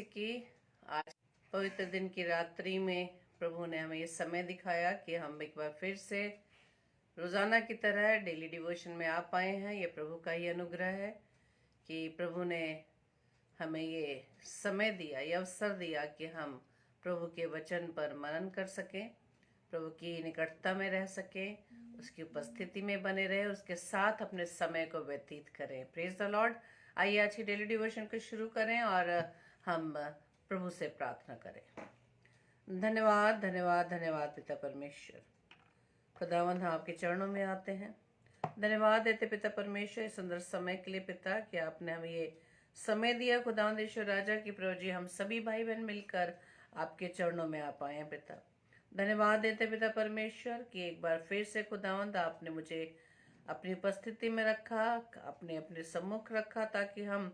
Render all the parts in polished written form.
कि आज पवित्र दिन की रात्रि में प्रभु ने हमें ये समय दिखाया कि हम एक बार फिर से रोजाना की तरह डेली डिवोशन में आ पाए हैं। ये प्रभु का ही अनुग्रह है कि प्रभु ने हमें ये समय दिया, ये अवसर दिया कि हम प्रभु के वचन पर मनन कर सकें, प्रभु की निकटता में रह सकें, उसकी उपस्थिति में बने रहे, उसके साथ अपने समय को व्यतीत करें। Praise the Lord. आइए आज की डेली डिवोशन को शुरू करें और हम प्रभु से प्रार्थना करें। धन्यवाद धन्यवाद धन्यवाद पिता परमेश्वर। खुदावंद, हम आपके चरणों में आते हैं। धन्यवाद देते पिता परमेश्वर इस सुंदर समय के लिए पिता, कि आपने हमें ये समय दिया खुदावंद ईश्वर राजा की प्रभु जी हम सभी भाई बहन मिलकर आपके चरणों में आ पाए हैं पिता। धन्यवाद देते पिता परमेश्वर कि एक बार फिर से खुदावंद आपने मुझे अपनी उपस्थिति में रखा, अपने अपने सम्मुख रखा, ताकि हम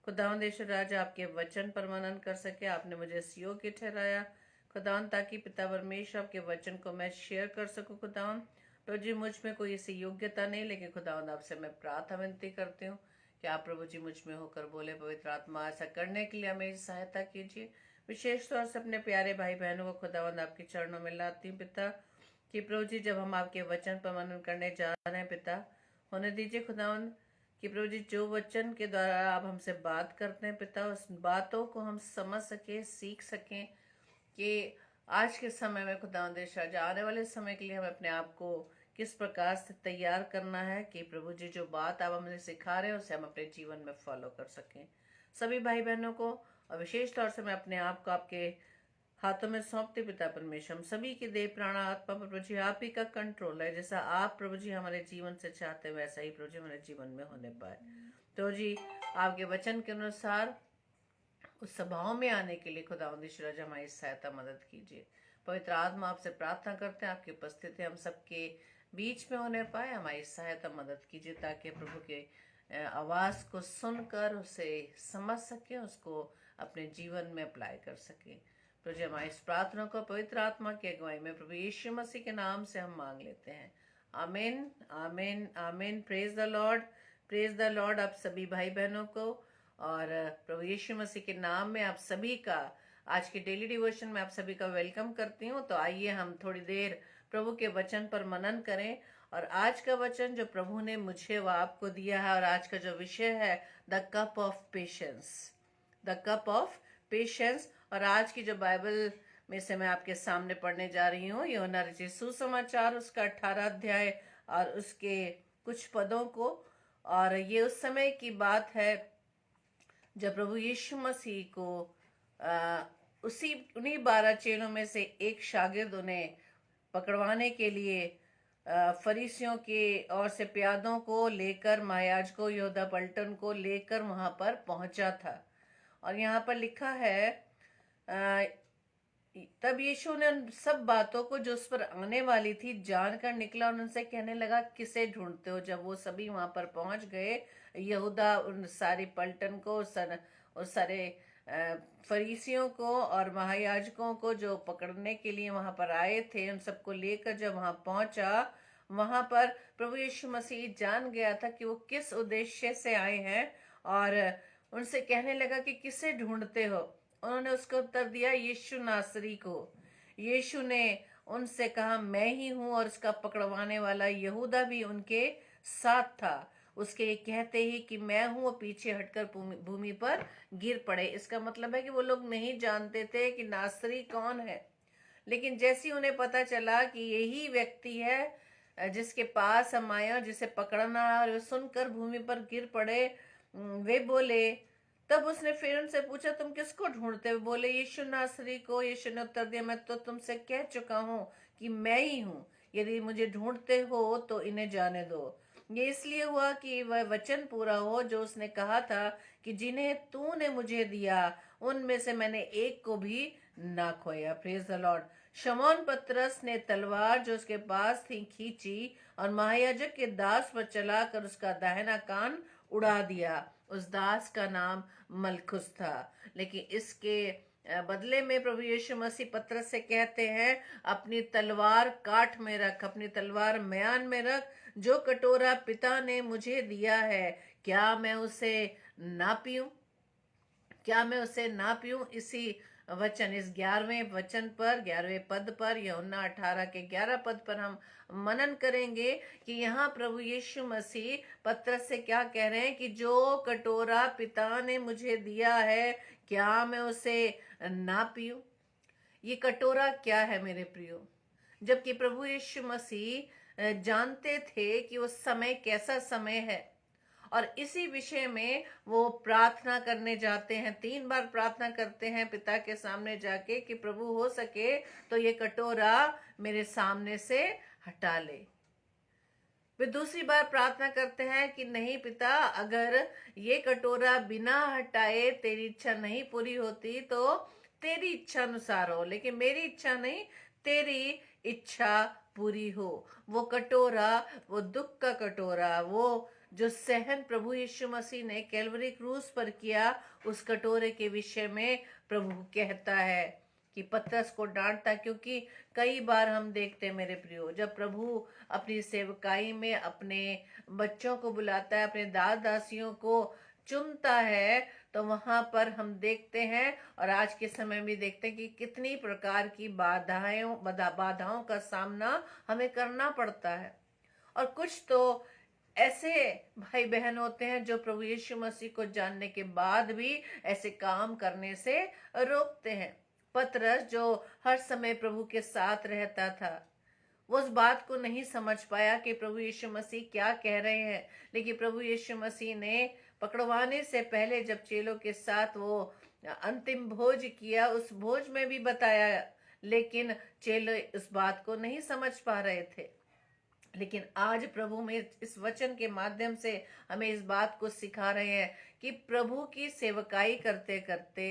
खुदावंद ईश्वर राजा आपके वचन पर मनन कर सके। आपने मुझे इस योग्य ठहराया खुदावंद, ताकि पिता परमेश्वर आपके वचन को मैं शेयर कर सकूं। खुदावंद प्रभु जी, मुझ में कोई ऐसी योग्यता नहीं, लेकिन खुदावंद आपसे मैं प्रार्थना विनती करती हूँ कि आप प्रभु जी मुझ में होकर बोले। पवित्र आत्मा, ऐसा करने के लिए हमें सहायता कीजिए। विशेष तौर से अपने प्यारे भाई बहनों को खुदावंद आपके चरणों में लाती हूँ पिता, कि प्रभु जी जब हम आपके वचन पर मनन करने जा रहे हैं पिता, होने दीजिए खुदावंद कि प्रभु जी जो वचन के द्वारा आप हमसे बात करते हैं पिता, उस बातों को हम समझ सके, सीख सकें, कि आज के समय में खुदावंद राजा आने वाले समय के लिए हमें अपने आप को किस प्रकार से तैयार करना है, कि प्रभु जी जो बात आप हमें सिखा रहे हैं उसे हम अपने जीवन में फॉलो कर सकें। सभी भाई बहनों को और विशेष तौर से मैं अपने आप को आपके हाथों में सौंपते पिता परमेश्वर। हम सभी के देह प्राण आत्मा पर प्रभु जी आप ही का कंट्रोल है। जैसा आप प्रभु जी हमारे जीवन से चाहते हैं, वैसा ही प्रभु जी हमारे जीवन में होने पाए। तो जी आपके वचन के अनुसार उस सभाओं में आने के लिए खुदावंद ईश्वर हमारी सहायता मदद कीजिए। पवित्र आत्मा आपसे प्रार्थना करते हैं, आपकी उपस्थिति हम सबके बीच में होने पाए। हमारी सहायता मदद कीजिए ताकि प्रभु के आवाज को सुनकर उसे समझ सके, उसको अपने जीवन में अप्लाई कर सके। प्रभु जी हमारी इस प्रार्थना को पवित्र आत्मा की अगुवाई में प्रभु यीशु मसीह के नाम से हम मांग लेते हैं। आमीन आमीन आमीन। Praise the Lord, praise the Lord. आप सभी भाई बहनों को और प्रभु यीशु मसीह के नाम में आप सभी का आज के डेली डिवोशन में आप सभी का वेलकम करती हूँ। तो आइए हम थोड़ी देर प्रभु के वचन पर मनन करें। और आज का वचन जो प्रभु ने मुझे व आपको दिया है, और आज का जो विषय है the cup of patience, the cup of patience. और आज की जो बाइबल में से मैं आपके सामने पढ़ने जा रही हूँ, यूहन्ना रचित सुसमाचार उसका 18 अध्याय और उसके कुछ पदों को। और ये उस समय की बात है जब प्रभु यीशु मसीह को उन्हीं 12 चेलों में से एक शागिर्द उन्हें पकड़वाने के लिए फरीसियों के और से प्यादों को लेकर, महायाजकों यहूदा पलटन को लेकर वहां पर पहुंचा था। और यहाँ पर लिखा है, तब यीशु ने उन सब बातों को जो उस पर आने वाली थी जानकर निकला और उनसे कहने लगा, किसे ढूंढते हो? जब वो सभी वहां पर पहुंच गए, यहूदा उन सारी पलटन को, उन सारे फरीसियों को और महायाजकों को जो पकड़ने के लिए वहां पर आए थे, उन सबको लेकर जब वहां पहुंचा, वहां पर प्रभु यीशु मसीह जान गया था कि वो किस उद्देश्य से आए हैं, और उनसे कहने लगा कि किसे ढूंढते हो? उन्होंने उसको उत्तर दिया, यीशु नासरी को। यीशु ने उनसे कहा, मैं ही हूं। और उसका पकड़वाने वाला यहूदा भी उनके साथ था। उसके कहते ही कि मैं हूं, वो पीछे हटकर भूमि पर गिर पड़े। इसका मतलब है कि वो लोग नहीं जानते थे कि नासरी कौन है, लेकिन जैसे ही उन्हें पता चला कि यही व्यक्ति है जिसके पास हम आए, जिसे पकड़ना है, और वे सुनकर भूमि पर गिर पड़े। वे बोले, तब उसने फिर उनसे पूछा, तुम किसको ढूंढते हो? बोले, यीशु नासरी को। यीशु ने उत्तर दिया, मैं तो तुमसे कह चुका हूं कि मैं ही हूं। यदि मुझे ढूंढते हो तो इन्हें जाने दो। ये इसलिए हुआ कि वह वचन पूरा हो जो उसने कहा था कि जिन्हें तूने मुझे दिया उनमें से मैंने एक को भी ना खोया। Praise the Lord. शमौन पतरस ने तलवार जो उसके पास थी खींची और महायाजक के दास पर चलाकर उसका दाहिना कान उड़ा दिया। उस दास का नाम मलखुस था। लेकिन इसके बदले में प्रभु यीशु मसीह पतरस से कहते हैं, अपनी तलवार काठ में रख, अपनी तलवार म्यान में रख। जो कटोरा पिता ने मुझे दिया है, क्या मैं उसे ना पीऊं? क्या मैं उसे ना पीऊं? इसी वचन, इस 11वें वचन पर, 11वें पद पर, यूहन्ना 18 के 11 पद पर हम मनन करेंगे कि यहाँ प्रभु यीशु मसीह पतरस से क्या कह रहे हैं कि जो कटोरा पिता ने मुझे दिया है, क्या मैं उसे ना पीऊं? ये कटोरा क्या है मेरे प्रियो? जबकि प्रभु यीशु मसीह जानते थे कि वो समय कैसा समय है, और इसी विषय में वो प्रार्थना करने जाते हैं, 3 बार प्रार्थना करते हैं पिता के सामने जाके कि प्रभु हो सके तो ये कटोरा मेरे सामने से हटा ले। वे दूसरी बार प्रार्थना करते हैं कि नहीं पिता, अगर ये कटोरा बिना हटाए तेरी इच्छा नहीं पूरी होती तो तेरी इच्छा अनुसार हो, लेकिन मेरी इच्छा नहीं, तेरी इच्छा पूरी हो। वो कटोरा, वो दुख का कटोरा, वो जो सहन प्रभु यीशु मसीह ने कैलवरी क्रूस पर किया, उस कटोरे के विषय में प्रभु कहता है कि पतरस को डांटता, क्योंकि कई बार हम देखते हैं मेरे प्रियो, जब प्रभु अपनी सेवकाई में अपने बच्चों को बुलाता है, अपने दास दासियों को चुनता है, तो वहां पर हम देखते हैं, और आज के समय में देखते हैं कि कितनी प्रकार की बाधाओं का सामना हमें करना पड़ता है। और कुछ तो ऐसे भाई बहन होते हैं जो प्रभु यीशु मसीह को जानने के बाद भी ऐसे काम करने से रोकते हैं। पतरस जो हर समय प्रभु के साथ रहता था, वो उस बात को नहीं समझ पाया कि प्रभु यीशु मसीह क्या कह रहे हैं। लेकिन प्रभु यीशु मसीह ने पकड़वाने से पहले जब चेलों के साथ वो अंतिम भोज किया, उस भोज में भी बताया, लेकिन चेले उस बात को नहीं समझ पा रहे थे। लेकिन आज प्रभु में इस वचन के माध्यम से हमें इस बात को सिखा रहे हैं कि प्रभु की सेवकाई करते करते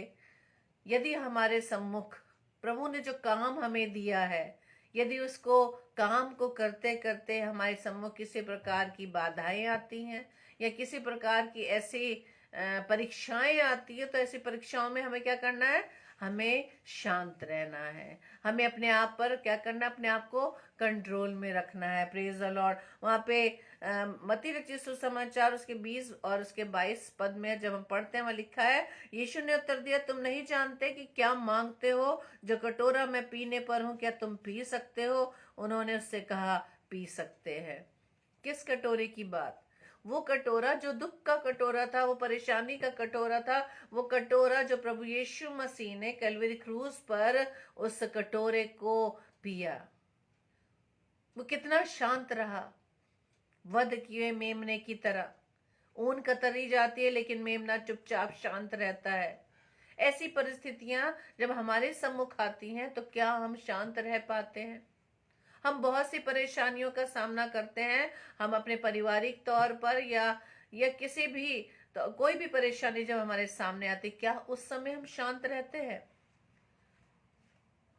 यदि हमारे सम्मुख प्रभु ने जो काम हमें दिया है, यदि उसको काम को करते करते हमारे सम्मुख किसी प्रकार की बाधाएं आती हैं या किसी प्रकार की ऐसी परीक्षाएं आती है, तो ऐसी परीक्षाओं में हमें क्या करना है? हमें शांत रहना है। हमें अपने आप पर क्या करना है? अपने आप को कंट्रोल में रखना है। Praise the Lord. वहां पे मत्ती रचित सुसमाचार उसके 20 और उसके 22 पद में जब हम पढ़ते हैं, वहां लिखा है, यीशु ने उत्तर दिया, तुम नहीं जानते कि क्या मांगते हो? जो कटोरा मैं पीने पर हूं, क्या तुम पी सकते हो? उन्होंने उससे कहा, पी सकते हैं। किस कटोरे की बात? वो कटोरा जो दुख का कटोरा था, वो परेशानी का कटोरा था, वो कटोरा जो प्रभु यीशु मसीह ने कैलवरी क्रूस पर उस कटोरे को पिया। वो कितना शांत रहा, वध किए मेमने की तरह। ऊन कतरी जाती है लेकिन मेमना चुपचाप शांत रहता है। ऐसी परिस्थितियां जब हमारे सम्मुख आती हैं तो क्या हम शांत रह पाते हैं? हम बहुत सी परेशानियों का सामना करते हैं। हम अपने पारिवारिक तौर पर या किसी भी तो कोई भी परेशानी जब हमारे सामने आती, क्या उस समय हम शांत रहते हैं?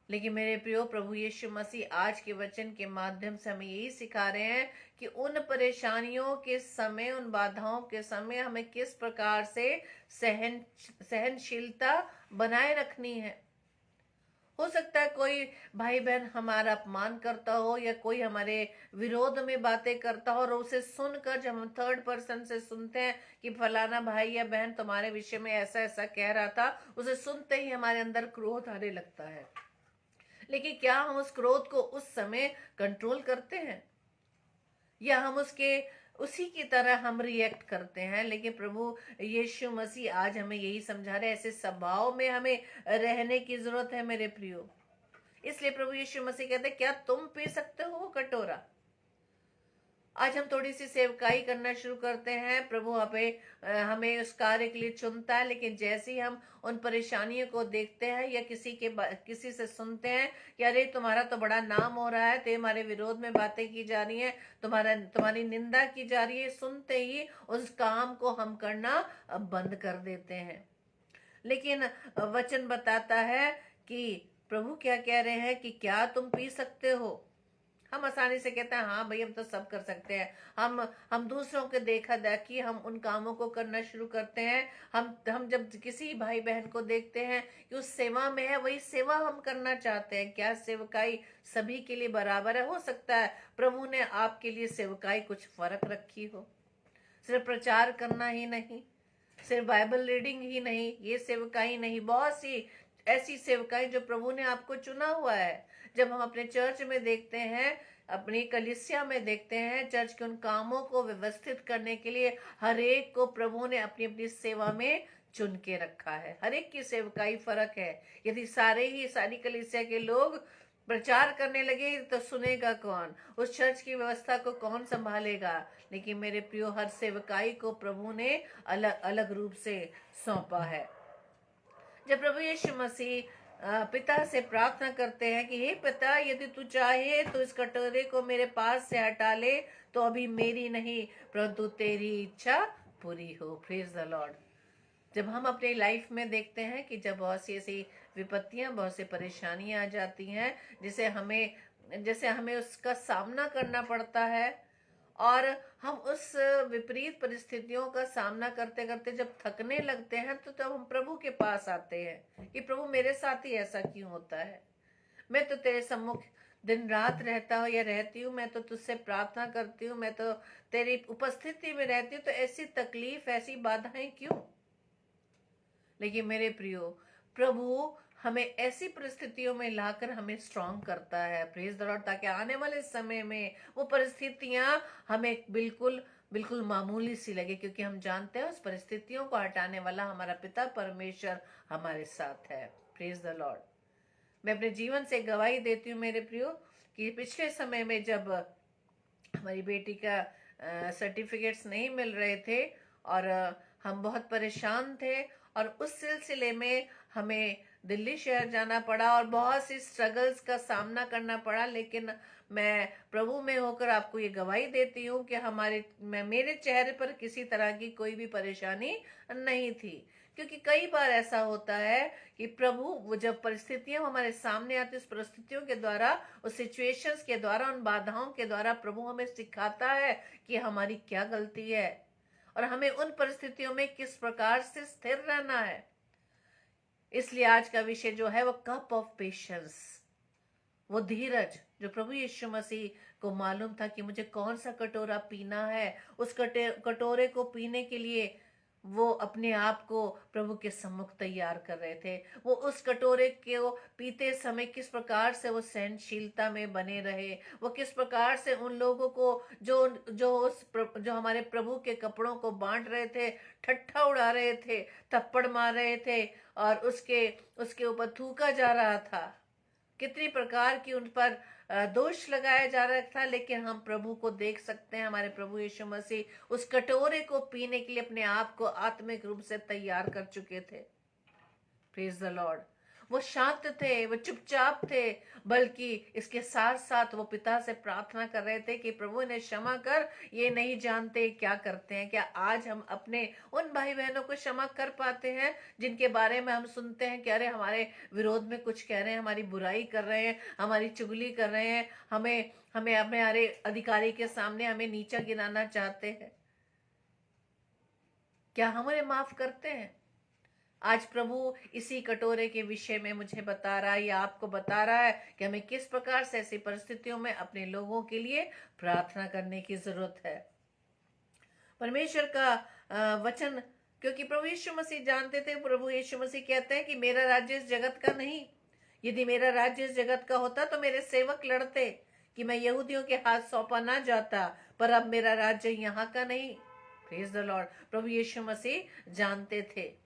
लेकिन मेरे प्रियो, प्रभु यीशु मसीह आज के वचन के माध्यम से हमें यही सिखा रहे हैं कि उन परेशानियों के समय, उन बाधाओं के समय हमें किस प्रकार से सहनशीलता बनाए रखनी है। हो सकता है कोई भाई बहन हमारा अपमान करता हो या कोई हमारे विरोध में बातें करता हो, और उसे सुनकर जब हम थर्ड पर्सन से सुनते हैं कि फलाना भाई या बहन तुम्हारे विषय में ऐसा ऐसा कह रहा था, उसे सुनते ही हमारे अंदर क्रोध आने लगता है। लेकिन क्या हम उस क्रोध को उस समय कंट्रोल करते हैं, या हम उसी की तरह हम रिएक्ट करते हैं? लेकिन प्रभु यीशु मसीह आज हमें यही समझा रहे हैं, ऐसे स्वभाव में हमें रहने की जरूरत है मेरे प्रियो। इसलिए प्रभु यीशु मसीह कहते हैं, क्या तुम पी सकते हो वो कटोरा? आज हम थोड़ी सी सेवकाई करना शुरू करते हैं, प्रभु हमें उस कार्य के लिए चुनता है, लेकिन जैसे ही हम उन परेशानियों को देखते हैं या किसी से सुनते हैं कि अरे तुम्हारा तो बड़ा नाम हो रहा है, तुम्हारे विरोध में बातें की जा रही हैं, तुम्हारी निंदा की जा रही है, सुनते ही उस काम को हम करना बंद कर देते हैं। लेकिन वचन बताता है कि प्रभु क्या कह रहे हैं कि क्या तुम पी सकते हो? हम आसानी से कहते हैं, हाँ भाई हम तो सब कर सकते हैं। हम दूसरों के देखा देखी हम उन कामों को करना शुरू करते हैं। हम जब किसी भाई बहन को देखते हैं कि उस सेवा में है, वही सेवा हम करना चाहते हैं। क्या सेवकाई सभी के लिए बराबर है? हो सकता है प्रभु ने आपके लिए सेवकाई कुछ फर्क रखी हो, सिर्फ प्रचार करना ही नहीं, सिर्फ बाइबल रीडिंग ही नहीं, ये सेवकाई नहीं, बहुत सी ऐसी सेवकाई जो प्रभु ने आपको चुना हुआ है। जब हम अपने चर्च में देखते हैं, अपनी कलीसिया में देखते हैं, चर्च के उन कामों को व्यवस्थित करने के लिए हर एक को प्रभु ने अपनी अपनी सेवा में चुन के रखा है। हर एक की सेवकाई फर्क है। यदि सारी कलीसिया के लोग प्रचार करने लगे तो सुनेगा कौन? उस चर्च की व्यवस्था को कौन संभालेगा? लेकिन मेरे प्रियो, हर सेवकाई को प्रभु ने अलग अलग रूप से सौंपा है। जब प्रभु यीशु मसीह पिता से प्रार्थना करते हैं कि हे पिता, यदि तू चाहे तो इस कटोरे को मेरे पास से हटा ले, तो अभी मेरी नहीं परंतु तेरी इच्छा पूरी हो। Praise the Lord. जब हम अपने लाइफ में देखते हैं कि जब बहुत सी ऐसी विपत्तियां, बहुत सी परेशानियां आ जाती हैं, जैसे हमें उसका सामना करना पड़ता है, और हम उस विपरीत परिस्थितियों का सामना करते करते जब थकने लगते हैं, तो तब हम प्रभु के पास आते हैं कि प्रभु, मेरे साथ ही ऐसा क्यों होता है? मैं तो तेरे सम्मुख दिन रात रहता हूँ या रहती हूँ, मैं तो तुझसे प्रार्थना करती हूँ, मैं तो तेरी उपस्थिति में रहती हूँ, तो ऐसी तकलीफ, ऐसी बाधाएं क्यों? लेकिन मेरे प्रियो, प्रभु हमें ऐसी परिस्थितियों में लाकर हमें स्ट्रांग करता है। Praise the Lord. ताकि आने वाले समय में वो परिस्थितियां हमें बिल्कुल बिल्कुल मामूली सी लगे, क्योंकि हम जानते हैं उस परिस्थितियों को हटाने वाला हमारा पिता परमेश्वर हमारे साथ है। Praise the Lord. मैं अपने जीवन से गवाही देती हूँ मेरे प्रियो, कि पिछले समय में जब हमारी बेटी का सर्टिफिकेट्स नहीं मिल रहे थे, और हम बहुत परेशान थे, और उस सिलसिले में हमें दिल्ली शहर जाना पड़ा और बहुत सी स्ट्रगल्स का सामना करना पड़ा। लेकिन मैं प्रभु में होकर आपको ये गवाही देती हूँ कि मेरे चेहरे पर किसी तरह की कोई भी परेशानी नहीं थी। क्योंकि कई बार ऐसा होता है कि प्रभु, वो जब परिस्थितियां हमारे सामने आती, उस परिस्थितियों के द्वारा, उस सिचुएशंस के द्वारा, उन बाधाओं के द्वारा प्रभु हमें सिखाता है कि हमारी क्या गलती है और हमें उन परिस्थितियों में किस प्रकार से स्थिर रहना है। इसलिए आज का विषय जो है वो कप ऑफ पेशेंस, वो धीरज, जो प्रभु यीशु मसीह को मालूम था कि मुझे कौन सा कटोरा पीना है। उस कटोरे को पीने के लिए वो अपने आप को प्रभु के सम्मुख तैयार कर रहे थे। वो उस कटोरे को पीते समय किस प्रकार से वो सहनशीलता में बने रहे, वो किस प्रकार से उन लोगों को जो हमारे प्रभु के कपड़ों को बांट रहे थे, ठट्ठा उड़ा रहे थे, थप्पड़ मार रहे थे, और उसके ऊपर थूका जा रहा था, कितनी प्रकार की उन पर दोष लगाया जा रहा था। लेकिन हम प्रभु को देख सकते हैं, हमारे प्रभु यीशु मसीह उस कटोरे को पीने के लिए अपने आप को आत्मिक रूप से तैयार कर चुके थे। Praise the Lord. वो शांत थे, वो चुपचाप थे, बल्कि इसके साथ साथ वो पिता से प्रार्थना कर रहे थे कि प्रभु इन्हें क्षमा कर, ये नहीं जानते क्या करते हैं। क्या आज हम अपने उन भाई बहनों को क्षमा कर पाते हैं जिनके बारे में हम सुनते हैं कि अरे हमारे विरोध में कुछ कह रहे हैं, हमारी बुराई कर रहे हैं, हमारी चुगली कर रहे हैं, हमें हमें अपने हमारे अधिकारी के सामने हमें नीचा गिराना चाहते हैं? क्या हम उन्हें माफ करते हैं? आज प्रभु इसी कटोरे के विषय में मुझे बता रहा है, या आपको बता रहा है कि हमें किस प्रकार से ऐसी परिस्थितियों में अपने लोगों के लिए प्रार्थना करने की जरूरत है। परमेश्वर का वचन, क्योंकि प्रभु यीशु मसीह जानते थे, प्रभु यीशु मसीह कहते हैं कि मेरा राज्य इस जगत का नहीं। यदि मेरा राज्य इस जगत का होता तो मेरे सेवक लड़ते कि मैं यहूदियों के हाथ सौंपा ना जाता, पर अब मेरा राज्य यहाँ का नहीं। Praise the lord. प्रभु यीशु मसीह जानते थे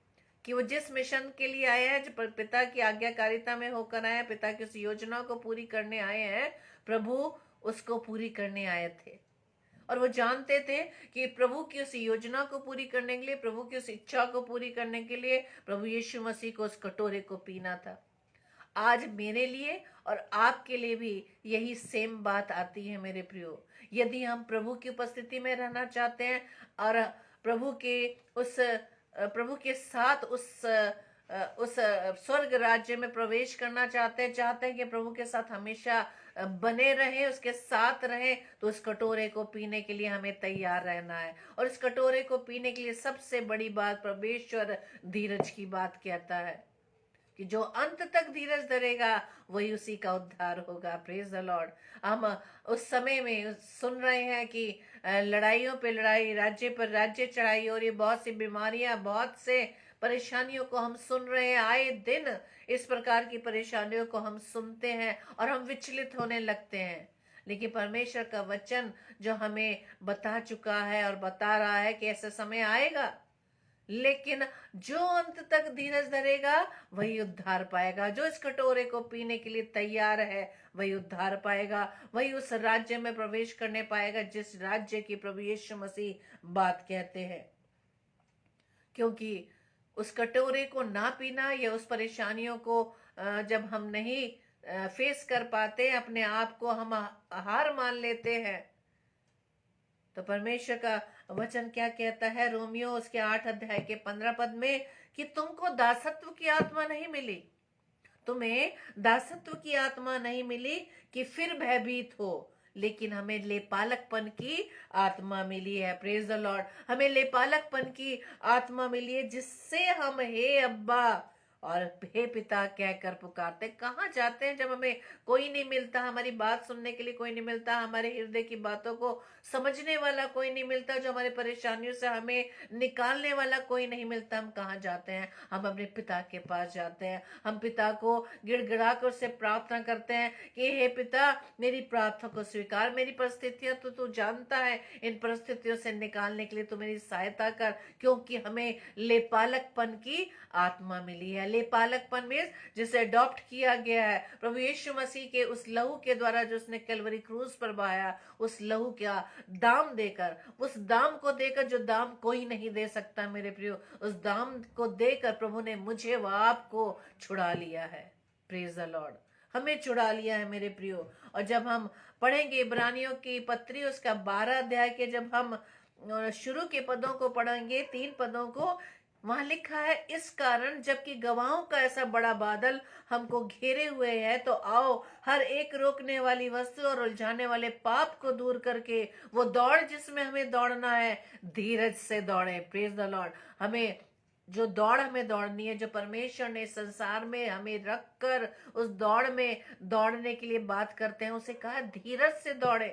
कि वो जिस मिशन के लिए आए हैं, जो पिता की आज्ञाकारिता में होकर आए हैं, पिता की उस योजना को पूरी करने आए हैं, प्रभु उसको पूरी करने आए थे। और वो जानते थे कि प्रभु की उस योजना को पूरी करने के लिए, प्रभु की उस इच्छा को पूरी करने के लिए प्रभु यीशु मसीह को उस कटोरे को पीना था। आज मेरे लिए और आपके लिए भी यही सेम बात आती है मेरे प्रियो। यदि हम प्रभु की उपस्थिति में रहना चाहते हैं और प्रभु के साथ उस स्वर्ग राज्य में प्रवेश करना चाहते हैं कि प्रभु के साथ हमेशा बने रहे, उसके साथ रहे, तो उस कटोरे को पीने के लिए हमें तैयार रहना है। और इस कटोरे को पीने के लिए सबसे बड़ी बात परमेश्वर धीरज की बात कहता है। कि जो अंत तक धीरज धरेगा वही उसी का उद्धार होगा। Praise the Lord. हम उस समय में सुन रहे हैं कि लड़ाइयों पे लड़ाई, राज्य पर राज्य चढ़ाई, और ये बहुत सी बीमारियां, बहुत से परेशानियों को हम सुन रहे हैं। आए दिन इस प्रकार की परेशानियों को हम सुनते हैं और हम विचलित होने लगते हैं। लेकिन परमेश्वर का वचन जो हमें बता चुका है और बता रहा है कि ऐसा समय आएगा, लेकिन जो अंत तक धीरज धरेगा वही उद्धार पाएगा। जो इस कटोरे को पीने के लिए तैयार है वही उद्धार पाएगा, वही उस राज्य में प्रवेश करने पाएगा जिस राज्य की प्रभु यीशु मसीह बात कहते हैं। क्योंकि उस कटोरे को ना पीना या उस परेशानियों को जब हम नहीं फेस कर पाते, अपने आप को हम हार मान लेते हैं, तो परमेश्वर का वचन क्या कहता है रोमियो उसके 8 अध्याय के 15 पद में, कि तुमको दासत्व की आत्मा नहीं मिली, तुम्हें दासत्व की आत्मा नहीं मिली कि फिर भयभीत हो, लेकिन हमें लेपालकपन की आत्मा मिली है। Praise the Lord. हमें लेपालकपन की आत्मा मिली है जिससे हम हे अब्बा और हे पिता कहकर पुकारते। कहाँ जाते हैं जब हमें कोई नहीं मिलता, हमारी बात सुनने के लिए कोई नहीं मिलता, हमारे हृदय की बातों को समझने वाला कोई नहीं मिलता, जो हमारे परेशानियों से हमें निकालने वाला कोई नहीं मिलता। हम कहाँ जाते हैं? हम अपने पिता के पास जाते हैं। हम पिता को गिड़गिड़ा कर उससे प्रार्थना करते हैं कि हे पिता, मेरी प्रार्थना को स्वीकार, मेरी परिस्थितियां तो तू जानता है, इन परिस्थितियों से निकालने के लिए तू मेरी सहायता कर, क्योंकि हमें लेपालकपन की आत्मा मिली है। लेपालकपन में जिसे अडॉप्ट किया गया है प्रभु यीशु मसीह के उस लहू के द्वारा जो उसने कैलवरी क्रूज पर बहाया, उस लहू का दाम देकर, उस दाम को देकर जो दाम कोई नहीं दे सकता मेरे प्रियो, उस दाम को देकर प्रभु ने मुझे व आपको छुड़ा लिया है। Praise the Lord. हमें छुड़ा लिया है मेरे प्रियो। और जब हम पढ़ेंगे इब्रानियों की पत्री उसका 12 अध्याय के, जब हम शुरू के पदों को पढ़ेंगे, 3 पदों को, वहां लिखा है, इस कारण जबकि गवाहों का ऐसा बड़ा बादल हमको घेरे हुए है, तो आओ हर एक रोकने वाली वस्तु और उलझाने वाले पाप को दूर करके वो दौड़ जिसमें हमें दौड़ना है, धीरज से दौड़े। Praise the Lord. हमें जो दौड़ हमें दौड़नी है, जो परमेश्वर ने संसार में हमें रखकर उस दौड़ में दौड़ने के लिए बात करते हैं, उसे कहा धीरज से दौड़े,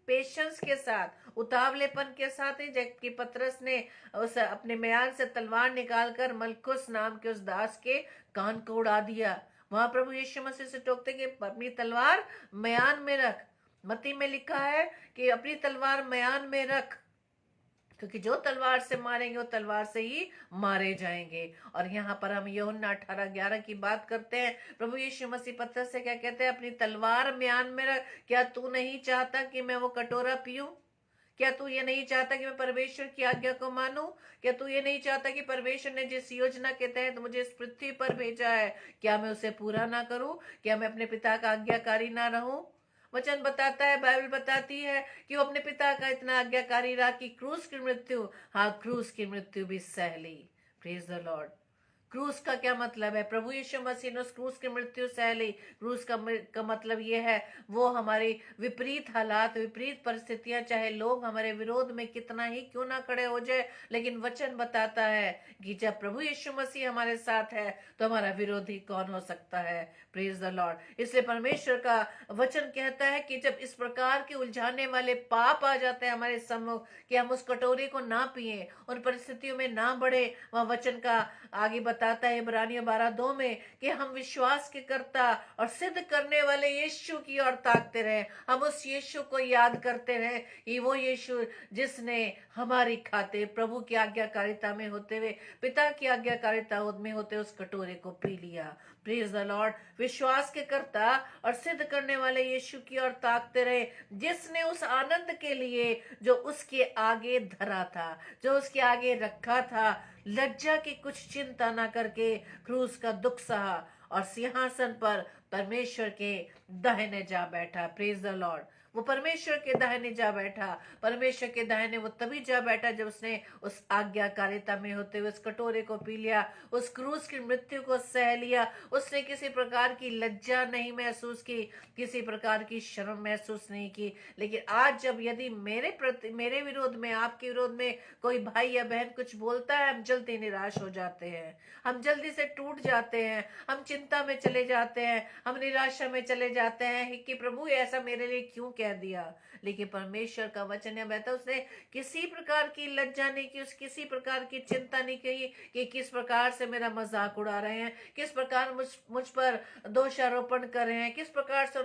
पेशेंस के साथ, उतावलेपन के साथ ही। जबकि पतरस ने उस अपने म्यान से तलवार निकालकर मलकुस नाम के उस दास के कान को उड़ा दिया। वहां प्रभु यीशु मसीह से टोकते कि अपनी तलवार म्यान में रख। मत्ती में लिखा है कि अपनी तलवार म्यान में रख, क्योंकि जो तलवार से मारेंगे वो तलवार से ही मारे जाएंगे। और यहाँ पर हम यूहन्ना 18:11 की बात करते हैं। प्रभु यीशु मसीह पतरस से क्या कहते हैं? अपनी तलवार म्यान में रख। क्या तू नहीं चाहता कि मैं वो कटोरा पीऊं? क्या तू ये नहीं चाहता कि मैं परमेश्वर की आज्ञा को मानूं? क्या तू ये नहीं चाहता कि परमेश्वर ने जिस योजना के तहत मुझे इस पृथ्वी पर भेजा है, क्या मैं उसे पूरा ना करूं? क्या मैं अपने पिता का आज्ञाकारी ना रहूं? वचन बताता है, बाइबल बताती है कि वो अपने पिता का इतना आज्ञाकारी रहा कि क्रूस की मृत्यु, हाँ क्रूस की मृत्यु भी सह ली। Praise the Lord. क्रूस का क्या मतलब है? प्रभु यीशु मसीह ने उस क्रूस की मृत्यु सह ली। क्रूस का मतलब ये है, वो हमारी विपरीत हालात, विपरीत परिस्थितियां, चाहे लोग हमारे विरोध में कितना ही क्यों ना खड़े हो जाए, लेकिन वचन बताता है कि जब प्रभु यीशु मसीह हमारे साथ है तो हमारा विरोधी कौन हो सकता है? Praise the Lord. इसलिए परमेश्वर का वचन कहता है कि जब इस प्रकार के उलझाने वाले पाप आ जाते हैं हमारे सम्मुख, कि हम उस कटोरी को ना पिए, उन परिस्थितियों में ना बढ़े, वह वचन का आगे बताता है इब्रानियों 12:2 में कि हम विश्वास के कर्ता और सिद्ध करने वाले यीशु की ओर ताकते रहे। हम उस यीशु को याद करते रहे कि वो यीशु जिसने हमारी खातिर प्रभु की आज्ञाकारिता में होते हुए, पिता की आज्ञाकारिता में होते उस कटोरे को पी लिया। Praise the Lord. विश्वास के कर्ता और सिद्ध करने वाले यीशु की ओर ताकते रहे, जिसने उस आनंद के लिए जो उसके आगे धरा था, जो उसके आगे रखा था, लज्जा की कुछ चिंता ना करके क्रूस का दुख सहा और सिंहासन पर परमेश्वर के दाहिने जा बैठा। Praise the Lord. वो परमेश्वर के दाहिने जा बैठा। परमेश्वर के दाहिने वो तभी जा बैठा जब उसने उस आज्ञाकारिता में होते हुए उस कटोरे को पी लिया, उस क्रूस की मृत्यु को सह लिया। उसने किसी प्रकार की लज्जा नहीं महसूस की, किसी प्रकार की शर्म महसूस नहीं की। लेकिन आज जब यदि मेरे विरोध में, आपके विरोध में कोई भाई या बहन कुछ बोलता है, हम जल्दी निराश हो जाते हैं, हम जल्दी से टूट जाते हैं, हम चिंता में चले जाते हैं, हम निराशा में चले जाते हैं कि प्रभु ऐसा मेरे लिए क्यों कह दिया। लेकिन परमेश्वर का वचन है बहता, उसने किसी प्रकार की लज्जा नहीं की, उस किसी प्रकार की चिंता नहीं की कि किस प्रकार से मेरा मजाक उड़ा रहे हैं, किस प्रकार मुझ पर दोषारोपण कर रहे हैं, किस प्रकार से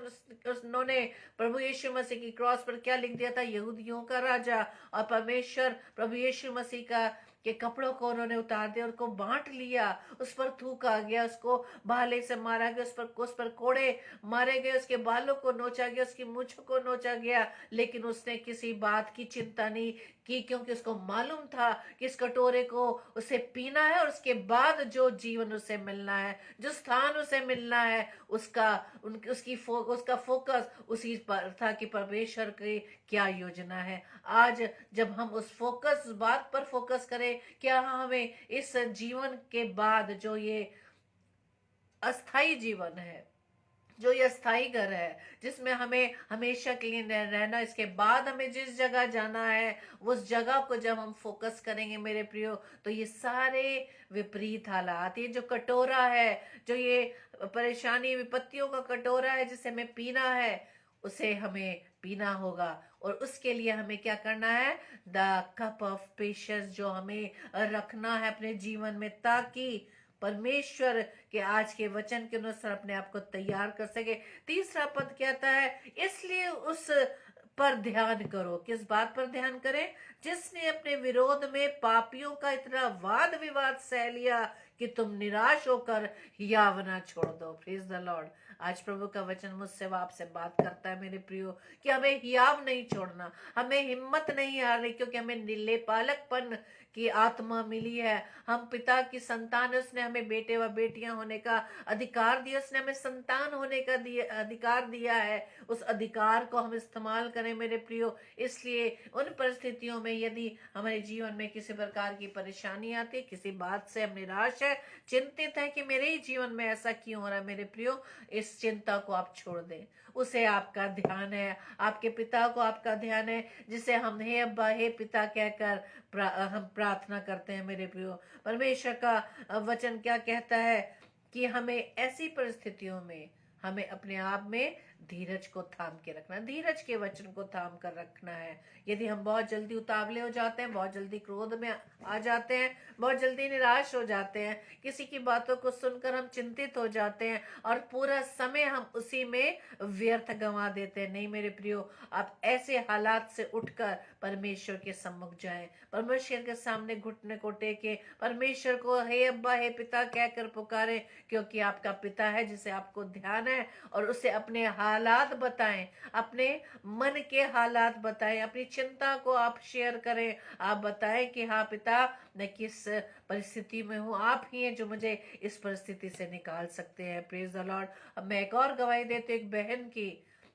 उन्होंने प्रभु यीशु मसीह की क्रॉस पर क्या लिख दिया था, यहूदियों का राजा। और परमेश्वर प्रभु यीशु मसीह का के कपड़ों को उन्होंने उतार दिया, उनको बांट लिया, उस पर थूका गया, उसको भाले से मारा गया, उस पर कोड़े मारे गए, उसके बालों को नोचा गया, उसकी मूंछों को नोचा गया। लेकिन उसने किसी बात की चिंता नहीं की, क्योंकि उसको मालूम था कि इस कटोरे को उसे पीना है और उसके बाद जो जीवन उसे मिलना है, जो स्थान उसे मिलना है, उसका फोकस उसी पर था कि परमेश्वर की क्या योजना है। आज जब हम उस बात पर फोकस करें, क्या हमें इस जीवन के बाद जो ये अस्थाई जीवन है, जो ये अस्थाई घर है, जिसमें हमें हमेशा के लिए रहना, इसके बाद हमें जिस जगह जाना है, उस जगह को जब हम फोकस करेंगे मेरे प्रियो, तो ये सारे विपरीत हालात, ये जो कटोरा है, जो ये परेशानी विपत्तियों का कटोरा है जिसे हमें पीना है, उसे हमें पीना होगा। और उसके लिए हमें क्या करना है, द कप ऑफ पेशेंस जो हमें रखना है अपने जीवन में, ताकि परमेश्वर के आज के वचन के अनुसार अपने आप को तैयार कर सके। तीसरा पद कहता है, इसलिए उस पर ध्यान करो। किस बात पर ध्यान करें? जिसने अपने विरोध में पापियों का इतना वाद विवाद सह लिया कि तुम निराश होकर हियाव ना छोड़ दो। Praise the Lord. आज प्रभु का वचन मुझसे व आपसे बात करता है मेरे प्रियो, कि हमें हियाव नहीं छोड़ना, हमें हिम्मत नहीं हारनी, क्योंकि हमें निर्लेपालकपन की आत्मा मिली है। हम पिता की संतान है, उसने हमें बेटे व बेटियां होने का अधिकार दिया, उसने हमें संतान होने का अधिकार दिया है। उस अधिकार को हम इस्तेमाल करें मेरे प्रियो। इसलिए उन परिस्थितियों में यदि हमारे जीवन में किसी प्रकार की परेशानी आती है, किसी बात से हम निराश है, चिंतित है कि मेरे ही जीवन में ऐसा क्यों हो रहा है, मेरे प्रियो, इस चिंता को आप छोड़ दें। उसे आपका ध्यान है, आपके पिता को आपका ध्यान है, जिसे हम हे अब्बा हे पिता कहकर हम प्रार्थना करते हैं मेरे प्रियो। परमेश्वर का वचन क्या कहता है कि हमें ऐसी परिस्थितियों में हमें अपने आप में धीरज को थाम के रखना, धीरज के वचन को थाम कर रखना है। यदि हम बहुत जल्दी उतावले हो जाते हैं, बहुत जल्दी क्रोध में आ जाते हैं, बहुत जल्दी निराश हो जाते हैं, किसी की बातों को सुनकर हम चिंतित हो जाते हैं और पूरा समय हम उसी में व्यर्थ गंवा देते हैं। नहीं मेरे प्रियो, आप ऐसे हालात से उठकर परमेश्वर के सम्मुख जाएं, परमेश्वर के सामने घुटने को टेके, परमेश्वर को हे अब्बा हे पिता कहकर पुकारें, क्योंकि आपका पिता है जिसे आपको ध्यान है। और उसे अपने हालात बताएं, अपने मन के हालात बताएं, अपनी चिंता को आप शेयर करें। आप बताएं कि हाँ पिता, मैं किस परिस्थिति में हूँ, आप ही हैं जो मुझे इस परिस्थिति से निकाल सकते हैं। Praise the Lord. अब मैं एक और गवाही देती हूँ, एक बहन की,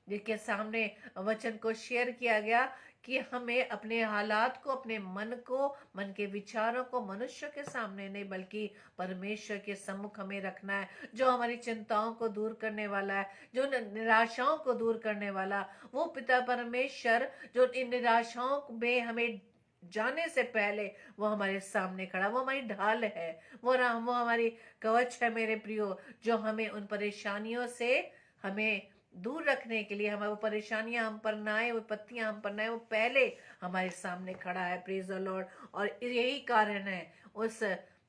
जिसके सामने वचन को शेयर किया गया कि हमें अपने हालात को, अपने मन को, मन के विचारों को मनुष्य के सामने नहीं बल्कि परमेश्वर के सम्मुख हमें रखना है, जो हमारी चिंताओं को दूर करने वाला है, जो निराशाओं को दूर करने वाला, वो पिता परमेश्वर जो इन निराशाओं में हमें जाने से पहले वो हमारे सामने खड़ा, वो हमारी ढाल है, वो हमारी कवच है मेरे प्रियो, जो हमें उन परेशानियों से हमें दूर रखने के लिए, हमारी वो परेशानियां हम पर ना आए, वो पत्तियां हम पर ना आए, वो पहले हमारे सामने खड़ा है। Praise the Lord. और यही कारण है, उस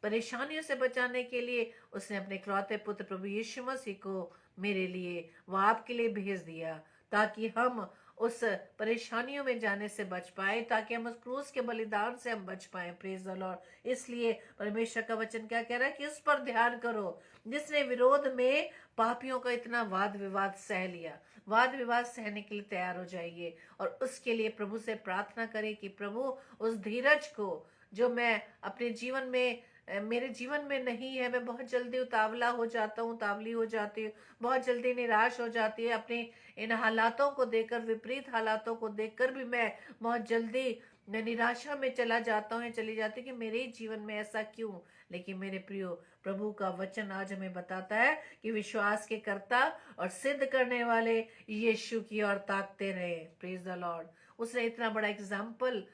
परेशानियों से बचाने के लिए उसने अपने इकलौते पुत्र प्रभु यीशु मसीह को मेरे लिए, वो आपके लिए भेज दिया, ताकि हम उस परेशानियों में जाने से बच पाए, ताकि हम उस क्रूस के बलिदान से हम बच पाए। Praise the Lord. इसलिए परमेश्वर का वचन क्या कह रहा है कि उस पर ध्यान करो जिसने विरोध में पापियों का इतना वाद विवाद सह लिया। वाद विवाद सहने के लिए तैयार हो जाइए और उसके लिए प्रभु से प्रार्थना करें कि प्रभु, उस धीरज को जो मैं अपने जीवन में मेरे जीवन में नहीं है। मैं बहुत जल्दी उतावला हो जाता हूँ, उतावली हो जाती हूँ, बहुत जल्दी निराश हो जाती है। अपने इन हालातों को देखकर, विपरीत हालातों को देखकर भी मैं बहुत जल्दी निराशा में चला जाता हूँ, चली जाती हूँ कि मेरे ही जीवन में ऐसा क्यों। लेकिन मेरे प्रियो, प्रभु का वचन आज हमें बताता है कि विश्वास के कर्ता और सिद्ध करने वाले यीशु की ओर ताकते रहे। Praise the Lord. उसने इतना बड़ा एग्जाम्पल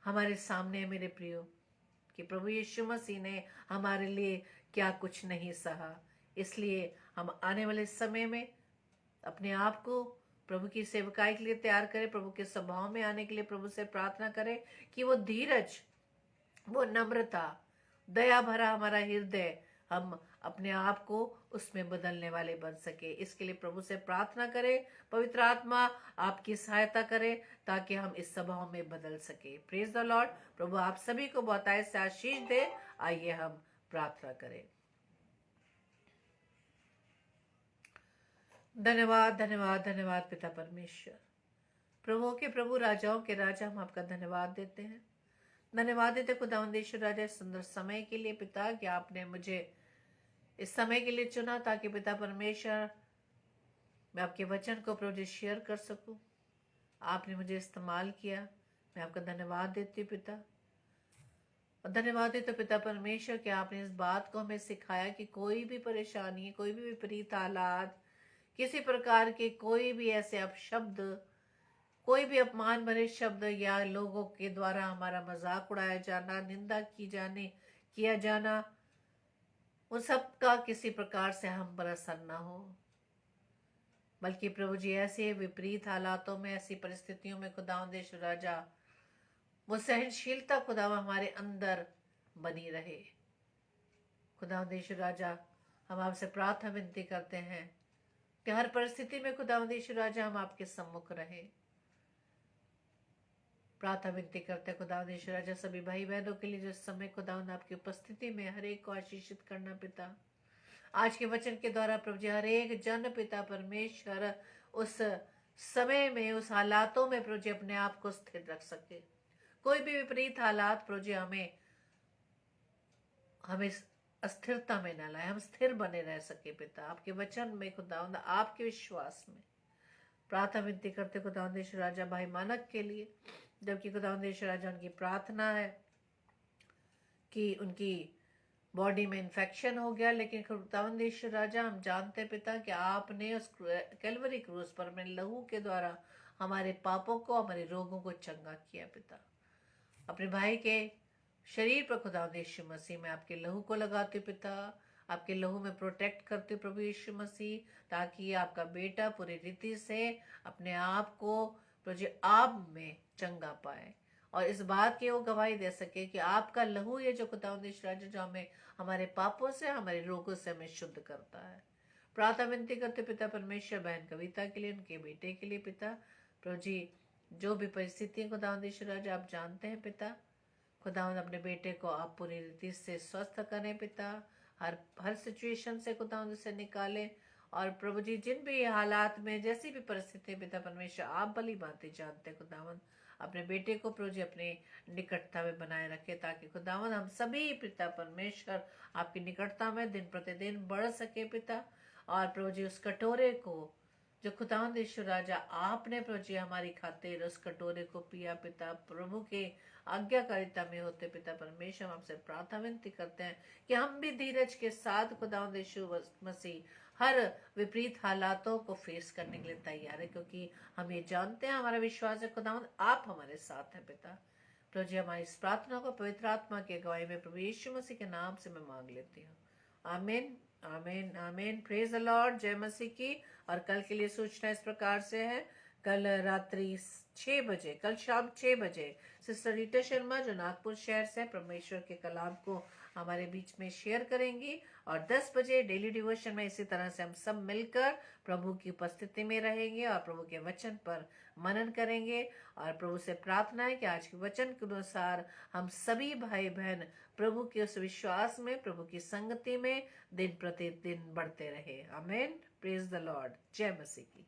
हमारे सामने है मेरे प्रियो, कि प्रभु यीशु मसीह ने हमारे लिए क्या कुछ नहीं सहा। इसलिए हम आने वाले समय में अपने आप को प्रभु की सेवकाई के लिए तैयार करें, प्रभु के स्वभाव में आने के लिए प्रभु से प्रार्थना करें कि वो धीरज, वो नम्रता, दया भरा हमारा हृदय, हम अपने आप को उसमें बदलने वाले बन सके। इसके लिए प्रभु से प्रार्थना करें, पवित्र आत्मा आपकी सहायता करे ताकि हम इस स्वभाव में बदल सके। Praise the lord. प्रभु आप सभी को बहुत से आशीष दे। आइए हम प्रार्थना करें। धन्यवाद, धन्यवाद, धन्यवाद पिता परमेश्वर, प्रभु के प्रभु, राजाओं के राजा, हम आपका धन्यवाद देते हैं। धन्यवाद देते खुदावंदेश्वर राजा सुंदर समय के लिए पिता, कि आपने मुझे इस समय के लिए चुना ताकि पिता परमेश्वर मैं आपके वचन को प्रभु जी शेयर कर सकूं। आपने मुझे इस्तेमाल किया, मैं आपका धन्यवाद देती हूँ पिता। और धन्यवाद देते पिता परमेश्वर कि आपने इस बात को हमें सिखाया कि कोई भी परेशानी, कोई भी विपरीत हालात, किसी प्रकार के कोई भी ऐसे अपशब्द, कोई भी अपमान भरे शब्द या लोगों के द्वारा हमारा मजाक उड़ाया जाना, निंदा किया जाना, उन सब का किसी प्रकार से हम पर असर ना हो, बल्कि प्रभु जी ऐसे विपरीत हालातों में, ऐसी परिस्थितियों में खुदावंद राजा वो सहनशीलता खुदा हमारे अंदर बनी रहे। खुदावंद राजा हम आपसे प्रार्थना विनती करते हैं कि हर परिस्थिति में खुदावंद राजा हम आपके सम्मुख रहे। प्रार्थना विनती करते हैं खुदावंद राजा सभी भाई बहनों के लिए जो समय खुदावंद आपकी उपस्थिति में हर एक को आशीषित करना पिता। आज के वचन के द्वारा प्रभु जी हर एक जन पिता परमेश्वर उस समय में, उस हालातों में प्रभु जी अपने आप को स्थिर रख सके। कोई भी विपरीत हालात प्रभु जी हमें अस्थिरता में न लाए, हम स्थिर बने रह सके पिता आपके वचन में खुदावंद, आपके विश्वास में। प्रार्थना विनती करते खुदावंद राजा भाई मानक के लिए, जबकि खुदावंद राजा उनकी प्रार्थना है कि उनकी बॉडी में इन्फेक्शन हो गया, लेकिन खुदावंद राजा हम जानते पिता कि आपने उस कैलवरी क्रूस पर अपने लहू के द्वारा हमारे पापों को, हमारे रोगों को चंगा किया पिता। अपने भाई के शरीर पर खुदावंद यीशु मसीह में आपके लहू को लगाते पिता, आपके लहू में प्रोटेक्ट करते प्रभु यीशु मसीह, ताकि आपका बेटा पूरी रीति से अपने आप को प्रभु जी आप में चंगा पाए और इस बात की वो गवाही दे सके कि आपका लहू ये जो खुदावंद राजा जो हमें हमारे पापों से, हमारे रोगों से हमें शुद्ध करता है। प्रार्थना विनती करते पिता परमेश्वर बहन कविता के लिए, उनके बेटे के लिए पिता। प्रभु जी जो भी परिस्थितियां खुदावंद राजा आप जानते हैं पिता, खुदावंद अपने बेटे को आप पूरी रीति से स्वस्थ करें पिता, हर सिचुएशन से खुदावंद से निकालें। और प्रभु जी जिन भी हालात में, जैसी भी परिस्थिति पिता परमेश्वर आप भली भांति जानते हैं खुदावंद, अपने बेटे को प्रभु जी अपने निकटता में बनाए रखे, ताकि खुदावंद हम सभी पिता परमेश्वर आपकी निकटता में दिन प्रतिदिन बढ़ सके पिता। और प्रभु जी उस कटोरे को जो खुदावंद यीशु राजा आपने प्रभु जी हमारी खातिर उस कटोरे को पिया पिता, प्रभु के आज्ञाकारिता में होते पिता परमेश्वर, हम आपसे प्रार्थना विनती करते हैं कि हम भी धीरज के साथ खुदावंद यीशु मसीह हर विपरीत हालातों को फेस करने के लिए तैयार है, क्योंकि हम ये जानते हैं, हमारा विश्वास है खुदावंद आप हमारे साथ हैं पिता। प्रभु जी हमारी इस प्रार्थना को पवित्र आत्मा की अगुवाई में प्रभु यीशु मसीह के नाम से मैं मांग लेती हूँ। आमीन, आमीन, आमीन। Praise the Lord. जय मसीह की। और कल के लिए सूचना इस प्रकार से है, कल रात्रि 6 बजे, कल शाम 6 बजे सिस्टर रीटा शर्मा जो नागपुर शहर से परमेश्वर के कलाम को हमारे बीच में शेयर करेंगी, और 10 बजे डेली डिवोशन में इसी तरह से हम सब मिलकर प्रभु की उपस्थिति में रहेंगे और प्रभु के वचन पर मनन करेंगे। और प्रभु से प्रार्थना है कि आज के वचन के अनुसार हम सभी भाई बहन प्रभु के उस विश्वास में, प्रभु की संगति में दिन प्रतिदिन बढ़ते रहे। आमीन। Praise the Lord. जय मसीह की।